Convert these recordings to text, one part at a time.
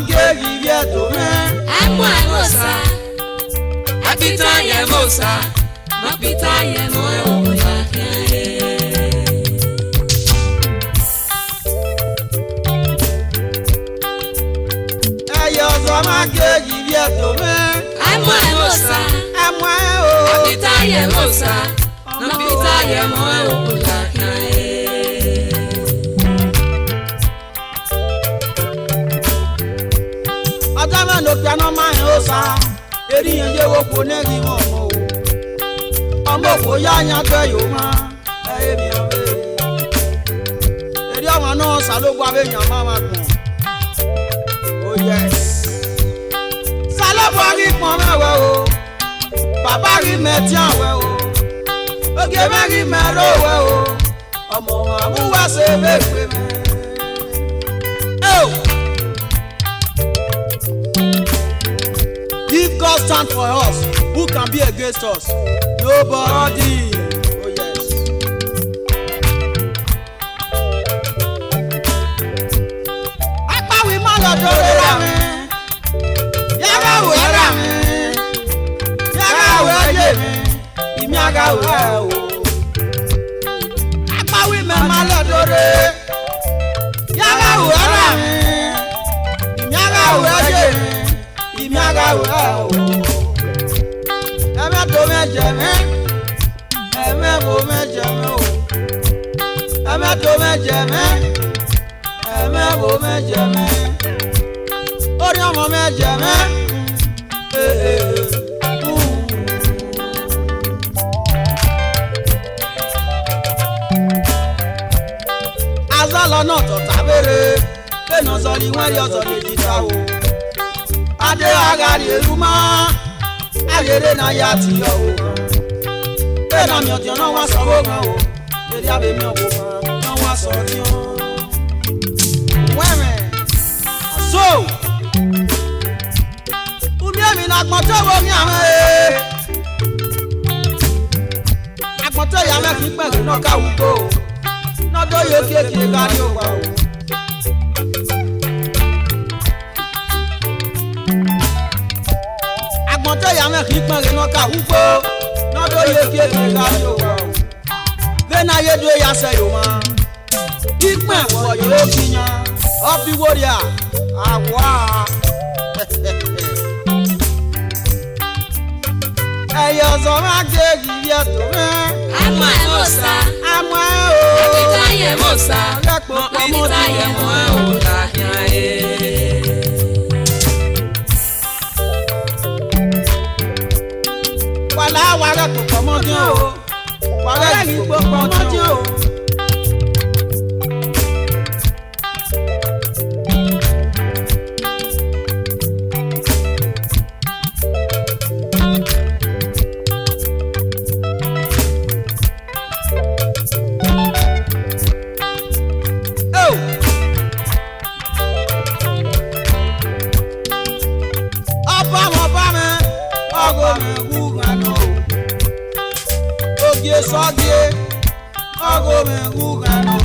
magegi vieto me. Emo emosa. Apita ye mosa. Mapita ye mo oya kere. Eyo zo magegi vieto me. Emo emosa. Emo o. Apita ye mosa. Mapita ye mo oya kere. Adama no piano man osa. Eri ye wo ko negi mo mo. Omo ko ya nya gbe yo ma. E mi o be. Eri ọmọ no sa lo gwa be yan mama gun. Oh yes. Salo gwa ri pon mewe o. Baba ri me ti awe o. Oge me ri me ro we o. Ọmọ amu wa se be pe me. Oh. If God stand for us, who can be against us? Nobody. Oh yes. Apa we ma lo do ra mi. Yaga wo ra mi. Yaga wo je mi. Imi aga wo o. Apa we ma lo do re. Yaga wo ra mi. Imi aga wo je mi. Imi aga wo o. Eme to me jeme. Eme mo me jeme o. Eme to me jeme. Eme mo me jeme. Ori ọmọ me jeme. Azolor náà tọ̀tà bèrè. Bẹ́ẹ̀nà sọ̀rọ̀ ìwọ̀n rí ọ̀sọ̀ lè jíta o. Adé agari eruma. Ayere na ya ti yo o. Bẹ́ẹ̀nà mi ọ̀tí ọ̀nà wá sọ̀rọ̀ kan o. Lèdí abẹ́ mi ọ̀pọ̀ kan. Náà wá sọ̀rọ̀ tí ó. Wẹ́rẹ̀. Àṣọ. Umi èmi na agbọ̀ntọ́ wo ní àwọn ee. Agbọ̀ntọ́ ìyá mẹ́kì pẹ̀lú náà káwùgbò. Náà tó yẹ kéèké kárí òwà o. Agbọ̀ntọ́ ìyá mẹ́kì pẹ̀lú náà káwùgbò. Náà tó yẹ kéèké kárí òwà o. Bẹ́ẹ̀ni ayédè ya sẹ́yìn ma. Ìpẹ́ wọ̀ yóò kíyan. Ọ́bí wọ́ríà. Àwa. Ẹyọ sọ máa gbé yìí ẹ̀tọ́ mẹ́. Emo emosa. Àmọ́ o. Apita ye mosa. Lẹ́pọ̀ pamọ́ Apita ye mo oya kere. Wàlá wàrà kò pamọ́ dín o. Wàrà ìgbò pamọ́ dín o. Sọ́gé ọgọ́ mi wúgànú.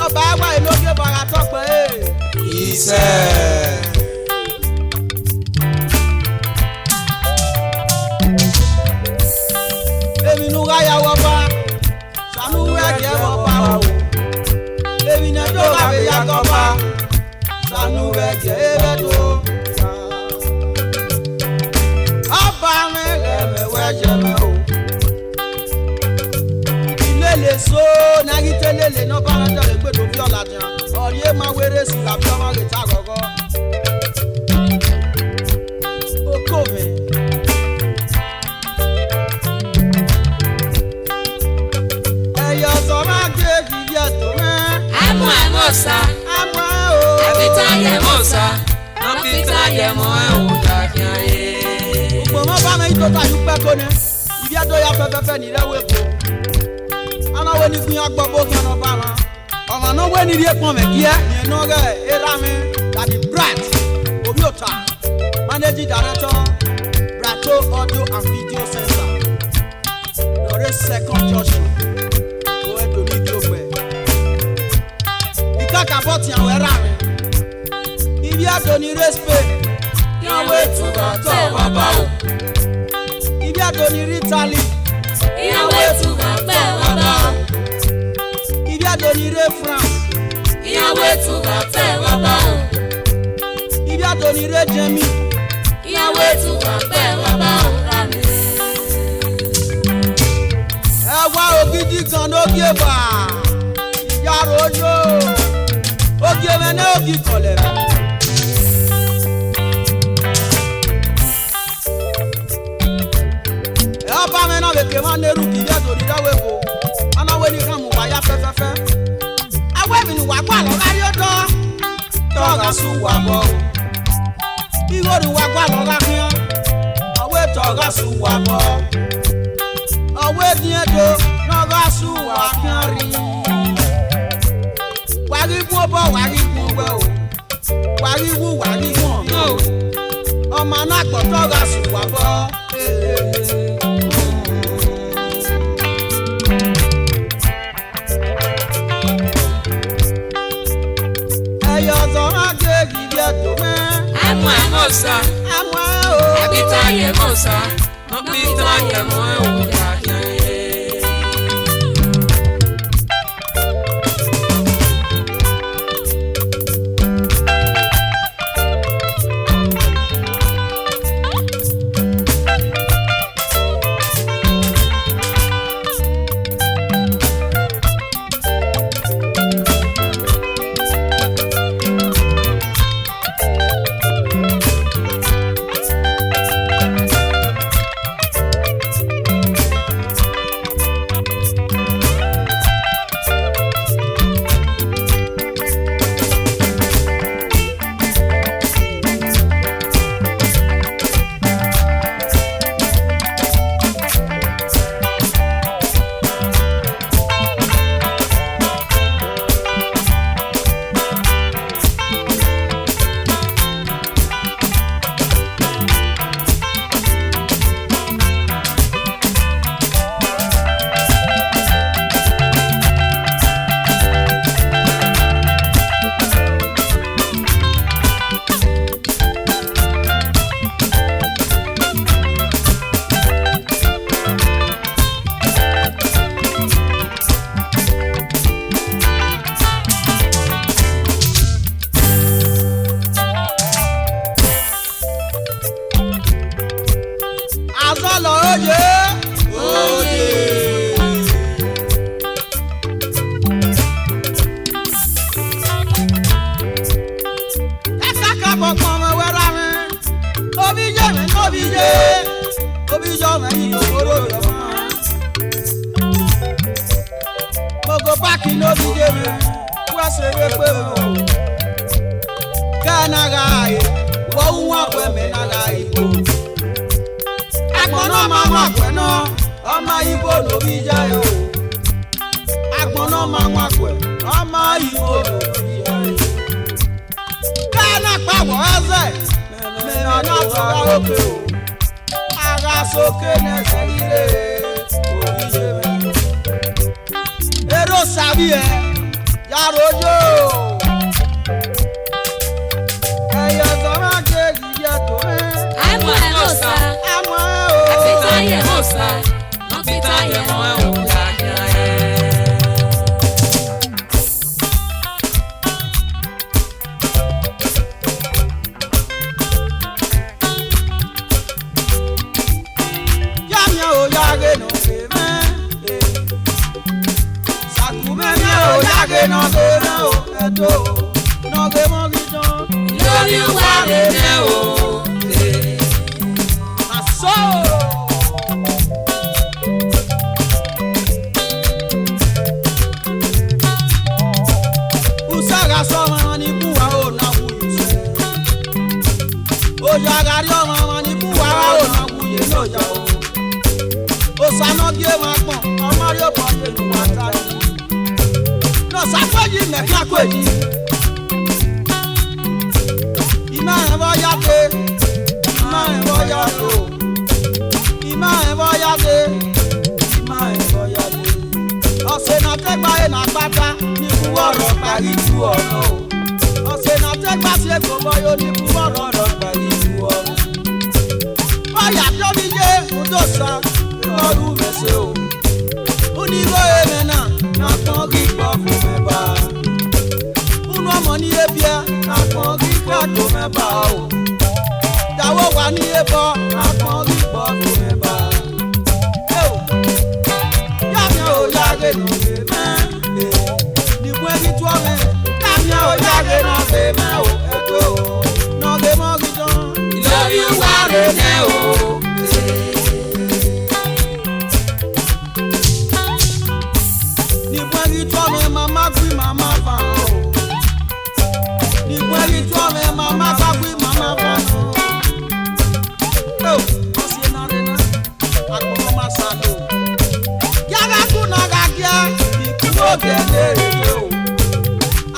Ọba àgbà ìlókè bàrà tọ́pẹ́ ẹ̀. Iṣẹ́. Èmi nu ráyà wọ́pá, sànú wẹ́gẹ́ wọ́pá o. Èmi nà tó ràbí yàgọ́pá, sànú wẹ́gẹ́ ebe tó. Ọba mi rẹ̀ mẹ́wẹ́ jẹ mẹ́ o. Le so nagi telele no balanda le gbe do fi ola jan ori e ma were si la bi o ma re ta gogo o ko me eyo so ma gbe bi eto me Emo emosa. Amo o. Apita ye mosa. Apita ye mo oya kere. Mo mo ba me to ta yu pe ko ne ibi ado ya fefe ni re we po. Ana weni kunya gbogbo kan no ba ma. Ọmọ no weni ri epon me kia, yen no ge era mi A.k.a Ota, Managing Director, Brato Audio and Video Center. Lore second Junction. Go to meet you where. Ikaka bot yan we ra mi. Adoni respect. Ìyàwó túbọ̀ tẹ̀ wá bá o. Ibi Adoni ritali. Ìyàwó túbọ̀ tẹ̀ wá bá o. Ibi Adoni re France. Ìyàwó túbọ̀ tẹ̀ wá bá o. Ibi Adoni re Jemi. Ìyàwó túbọ̀ tẹ̀ wá bá o. Ẹ wá ògidì kan lóge bá. Ìyá rojo. Oge mẹ́nẹ́ ògì kọ̀lẹ̀. Ọba mẹ́nà wèké wọn nẹ́rù kì í yẹ tòrí dáwé kó. Ọ̀nà wo ni ká mú wáyà fẹ́fẹ́fẹ́. Awé mi ni wà gbọ́ àlọ́ lárí ó dán. Tọ́ga sùn wà bọ̀ o. Ìwé ni wà gbọ́ àlọ́ lárí ó. Awé tọ́ga sùn wà bọ̀. Awé ni ètò tọ́ga sùn wà kíán rí. Wàrí kú ó bọ̀ wàrí kú wẹ̀ o. Wàrí wú wàrí wọ̀n. Ọmọ náà gbọ́ tọ́ga sùn wà bọ̀. Mosa, abita ye mosa, abita ye mosa. Azolor oye. Oye. Eka ka bọ̀pọ̀ mọ̀ wẹ́rẹ́ mi. Obi jẹ́ mi tóbi jẹ́. Obi jọ mi yìí òkúrò yọ̀mọ́. Gbogbo páàkì lóbi jẹ́ mi. Wọ́n ṣe é pé mi ò. Kẹ́ẹ̀nà ga àyè. Wọ́n wọ́n pẹ̀ mí náà ga ìbò. Agbọ̀nà máa wà pẹ̀ náà, ọmọ Igbo lóbi jẹ́ o. Agbọ̀nà máa wà pẹ̀, ọmọ Igbo lóbi jẹ́ o. Kẹ́ẹ̀nà pàwọ̀ ẹsẹ̀, mìíràn náà tó bá òkè o. Ara sókè nẹsẹ̀ líle, òbí jẹ́ mi. Èrò sàbí ẹ̀, yàrá ojú. Ẹyẹ sọ́mọ́ kejì yẹ tó ẹ́. Àmọ́ ẹ̀ ló sá. Abita ye mosa, abita ye mosa. Yamya o yage no seme, sakume ya o yage no seme o eto, no ge mo gidan. Lórí wa re ne o. Aso. Usaga sọmọ ni buwa o na wuyu se. Ojagari ọmọ ni buwa o na wuye lọjà o. Osana bí ẹ máa pọ̀n, ọmọ rí ọ̀pọ̀ ìlú wa ta yìí. Lọ sáfẹ́jì mẹ́fà péjì. Iná ẹ̀ bọ́ yáde, iná ẹ̀ bọ́ yáde o. Iná ẹ̀ bọ́ yáde, iná ẹ̀ bọ́ yáde. Ọ̀sẹ̀ náà tẹ́gbà ẹ̀ náà pátá ní ìwúwọ̀ ọ̀rọ̀ parí ju ọ̀nà o. Ọ̀sẹ̀ náà tẹ́ Negbasi Ekobo yo ni buworo rọgba iwu ọrụ. Ọya bịọbije ụdọsa ọrụ mese o. Unigo emena na kpọ gị kpọfụ meba. Unu ọmọ n'ihe bịa na kpọ gị kpọfụ meba o. Dawo wa n'ihe bọ na kpọ gị kpọfụ meba. Ya mịa o ya gị n'ọmeme. N'igwe gị tụọ me. Ya mịa o ya gị n'ọmeme o. Edo n'oge mọ gị jọ. Love you ware ne o. N'igwe gị tụọ me mama gwi mama fa o. N'igwe gị tụọ me mama fa gwi mama fa o. Osie na rena akpọrọ masalo. Yaga kuna gagia ikuno gele o.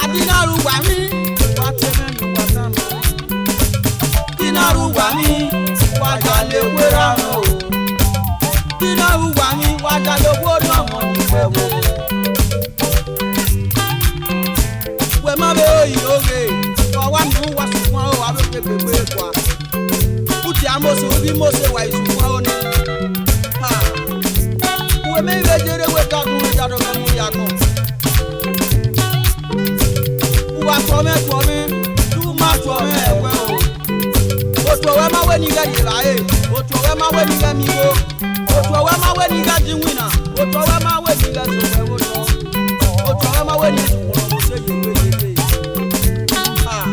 Adinaru wa mi wa teme nu wa tama. Dinaru wa mi wa jale wera o. Dinaru wa mi wa jale wo no mo ni wewo. We ma be oyi oge. Wa mi wa suwon o wa be pepe kwa. Uti amoso obi mose wa isuwon o ni. Ha. We me vejere we ka kun ja do mu ya kan. Wa to me du ma to me ewe o. O to we ma we ni ga yira e. O to we ma we ni ga mi wo. O to we ma we ni ga jinwina. O to we ma we ni ga so we wo to. O to we ma we ni wo mo se ye we ye. Ah.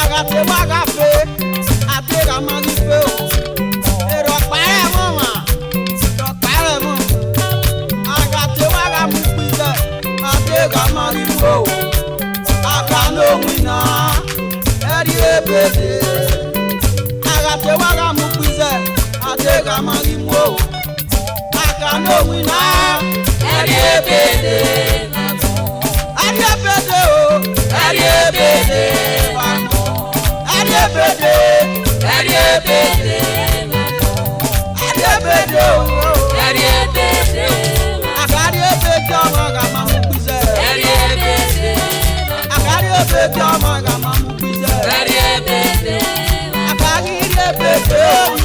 Agate wa ga fe. Ate ga ma ni fe o. Ero pa e mo ma. Ro pa e mo. Agate wa ga mu pise. Ate ga ma ni fe o. Aka no wina. Eri ebede. Agate wa ga mu pise. Ate ga ma ni mo. Aka no wina. Eri ebede. Eri ebede o. Eri ebede. Eri ebede. Eri ebede. Eri ebede o. Eri ebede. Agari ebede ọmọ ga ma mu pise. Eri ebede. Agari ebede ọmọ ga ma mu pise. Eri ebede. Agari ebede o.